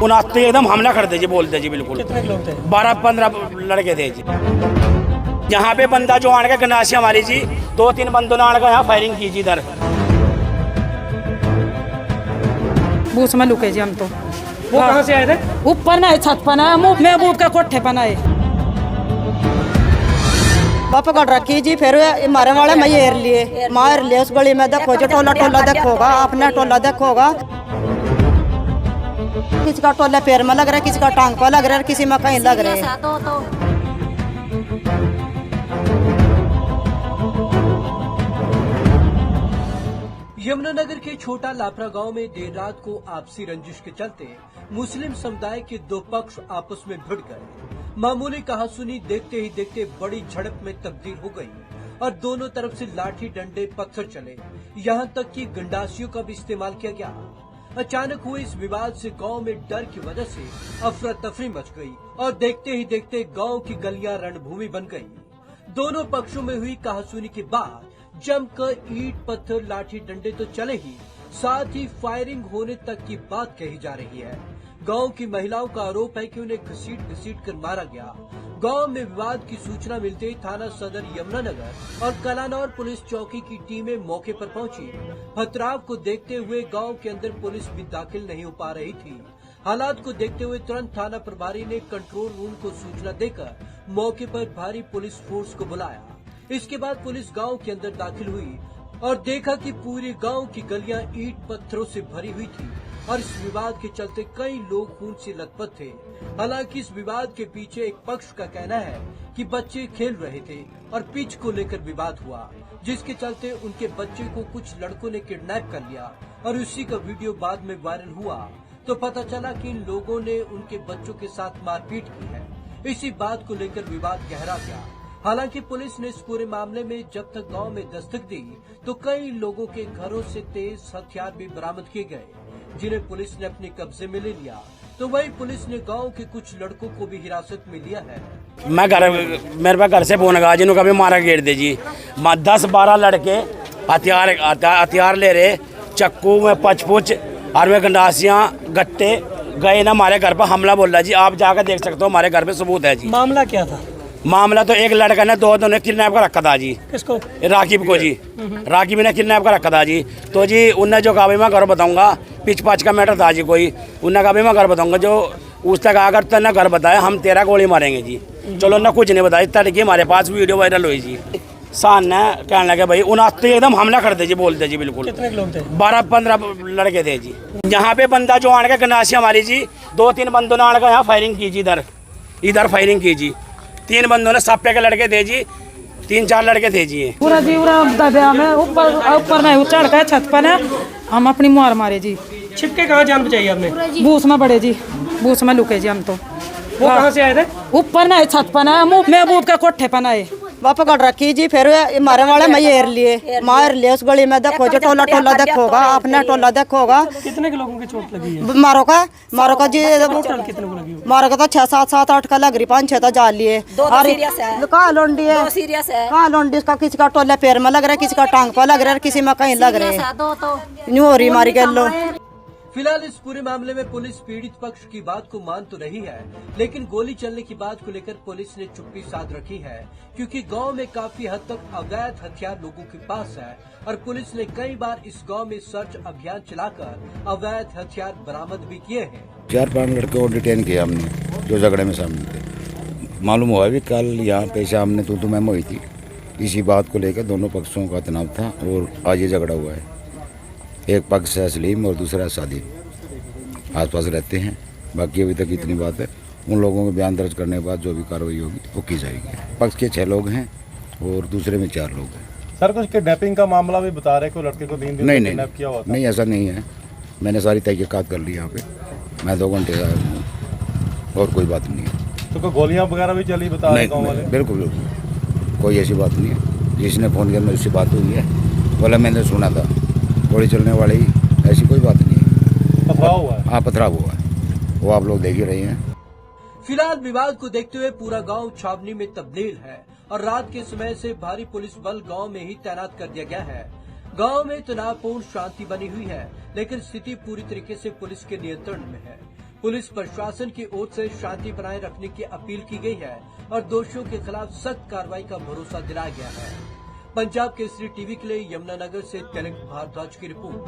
उनाते एकदम हमला करते जी, बोलते जी बिल्कुल। कितने लोग थे? 12-15 लड़के थे जी। यहाँ पे बंदा जो आने का गंडासी हमारी जी, 2-3 बंदों ने आने का यहाँ फायरिंग की जी इधर। बूस में लुके जी हम तो। वो कहाँ से आए थे? ऊपर ना छत पर ना महबूब के कोठे पर ना पकड़ रखी जी। फिर मारे वाले मैं मार लिए उस गली में। देखो जो टोला टोला देखोगा, अपना टोला देखोगा। किसी का टोला पैर में लग रहा है, किसी का टांग पर लग रहा है, किसी में कहीं लग रहा है। यमुनानगर के छोटा लापरा गांव में देर रात को आपसी रंजिश के चलते मुस्लिम समुदाय के दो पक्ष आपस में भिड़ गए। मामूली कहासुनी देखते ही देखते बड़ी झड़प में तब्दील हो गई और दोनों तरफ से लाठी डंडे पत्थर चले, यहां तक कि गंडासियों का भी इस्तेमाल किया गया। अचानक हुए इस विवाद से गांव में डर की वजह से अफरा तफरी मच गई और देखते ही देखते गांव की गलियां रणभूमि बन गई। दोनों पक्षों में हुई कहासुनी के बाद जमकर ईंट पत्थर लाठी डंडे तो चले ही, साथ ही फायरिंग होने तक की बात कही जा रही है। गांव की महिलाओं का आरोप है कि उन्हें घसीट कर मारा गया। गांव में विवाद की सूचना मिलते ही थाना सदर यमुनानगर और कलानौर पुलिस चौकी की टीमें मौके पर पहुंची। पथराव को देखते हुए गांव के अंदर पुलिस भी दाखिल नहीं हो पा रही थी। हालात को देखते हुए तुरंत थाना प्रभारी ने कंट्रोल रूम को सूचना देकर मौके पर भारी पुलिस फोर्स को बुलाया। इसके बाद पुलिस गांव के अंदर दाखिल हुई और देखा कि पूरे गांव की गलियां ईंट पत्थरों से भरी हुई थी और इस विवाद के चलते कई लोग खून से लथपथ थे। हालांकि इस विवाद के पीछे एक पक्ष का कहना है कि बच्चे खेल रहे थे और पिच को लेकर विवाद हुआ, जिसके चलते उनके बच्चे को कुछ लड़कों ने किडनैप कर लिया और उसी का वीडियो बाद में वायरल हुआ तो पता चला कि इन लोगों ने उनके बच्चों के साथ मारपीट की है। इसी बात को लेकर विवाद गहरा गया। हालांकि पुलिस ने इस पूरे मामले में जब तक गांव में दस्तक दी तो कई लोगों के घरों से तेज हथियार भी बरामद किए गए, जिन्हें पुलिस ने अपने कब्जे में ले लिया। तो वही पुलिस ने गांव के कुछ लड़कों को भी हिरासत में लिया है। मेरे पास घर से फोन लगा जिन्होंने कभी मारा घेर दे जी। 10-12 लड़के हथियार ले रहे, चक्कू में पचपुच और में गंडासियाँ गट्टे गए ना हमारे घर पर हमला बोल रहा जी। आप जाकर देख सकते हो, हमारे घर पे सबूत है जी। मामला क्या था? मामला तो एक लड़का ने दो ने किडनैप कर रखा था जी। किसको? राकिब को जी। राकिब ने किडनैप कर रखा था जी। तो जी उनने जो कहा मैं घर बताऊंगा, पिच पाच का मैटर था जी कोई। उनने कहा मैं घर बताऊंगा, जो उस तक अगर तेना घर बताया हम तेरा गोली मारेंगे जी। चलो ना कुछ नहीं बताया, इतना लड़की हमारे पास वीडियो वायरल हुई जी। सान ने कहने लगे भाई उनाते एकदम हमला करते जी, बोलते जी बिल्कुल। कितने लोग थे? 12-15 लड़के थे जी। यहाँ पे बंदा जो आने का गंडासी हमारी जी, 2-3 बंदों ने आने का यहाँ फायरिंग की जी, इधर फायरिंग की जी। 3 बंदों ने सप्पे के लड़के थे जी, 3-4 लड़के थे जी। पूरा जी दबे में ऊपर में चढ़ गए छत पर ना, हम अपनी मार मारे जी। छिपके कहाँ जान बचाई आपने? बूस में बड़े जी, बूस में लुके जी हम तो। वो कहाँ से आए थे? ऊपर ना छत पर ना महबूब के कोठे पर ना। पकड़ रखी जी। फिर मारे वाले मैं मार लिए उस गली में। देखो जो टोला टोला देखोगा, अपना टोला देखोगा। कितने के लोगों की चोट लगी है? मारो का जी। टोटल कितने को लगी? मारो का तो 6-7-8 का लग रही, 5-6 तो जा लिए। कहाँ लोंडी है? कहाँ लोंडी? इसका किसी का टोला पैर में लग रहा है, किसी का टांग पर लग रहा है, किसी में कहीं लग रहा है। न्यू हो रही मारी गल लो। फिलहाल इस पूरे मामले में पुलिस पीड़ित पक्ष की बात को मान तो रही है, लेकिन गोली चलने की बात को लेकर पुलिस ने चुप्पी साध रखी है, क्योंकि गांव में काफी हद तक अवैध हथियार लोगों के पास है और पुलिस ने कई बार इस गांव में सर्च अभियान चलाकर अवैध हथियार बरामद भी किए हैं। 4-5 लड़के और डिटेन किया हमने जो झगड़े में शामिल थे। मालूम हुआ भी कल यहाँ पे शाम में तू मैम हुई थी, इसी बात को लेकर दोनों पक्षों का तनाव था और आज ये झगड़ा हुआ है। एक पक्ष है सलीम और दूसरा सादिम, आसपास रहते हैं। बाकी अभी तक इतनी बात है, उन लोगों के बयान दर्ज करने के बाद जो भी कार्रवाई होगी वो की जाएगी। पक्ष के 6 लोग हैं और दूसरे में 4 लोग हैं। सर कुछ किडनैपिंग का मामला भी बता रहे को लड़के को 3 दिन किडनैप किया हुआ था। नहीं ऐसा नहीं है, मैंने सारी तहकीकात कर ली यहाँ पे। मैं 2 घंटे आया हूँ और कोई बात नहीं है। तो कोई गोलियाँ वगैरह भी चली बता रहे गाँव वाले? बिल्कुल कोई ऐसी बात नहीं है। जिसने फ़ोन किया मैं उससे बात हुई है, बोला मैंने सुना था गोली चलने वाली, ऐसी कोई बात नहीं है। पथराव हुआ है? हाँ पथराव हुआ है, वो आप लोग देख ही रहे हैं। फिलहाल विवाद को देखते हुए पूरा गांव छावनी में तब्दील है और रात के समय से भारी पुलिस बल गांव में ही तैनात कर दिया गया है। गांव में तनावपूर्ण शांति बनी हुई है, लेकिन स्थिति पूरी तरीके से पुलिस के नियंत्रण में है। पुलिस प्रशासन की ओर से शांति बनाए रखने की अपील की गई है और दोषियों के खिलाफ सख्त कार्रवाई का भरोसा दिलाया गया है। पंजाब केसरी टीवी के लिए यमुनानगर से तिलक भारद्वाज की रिपोर्ट।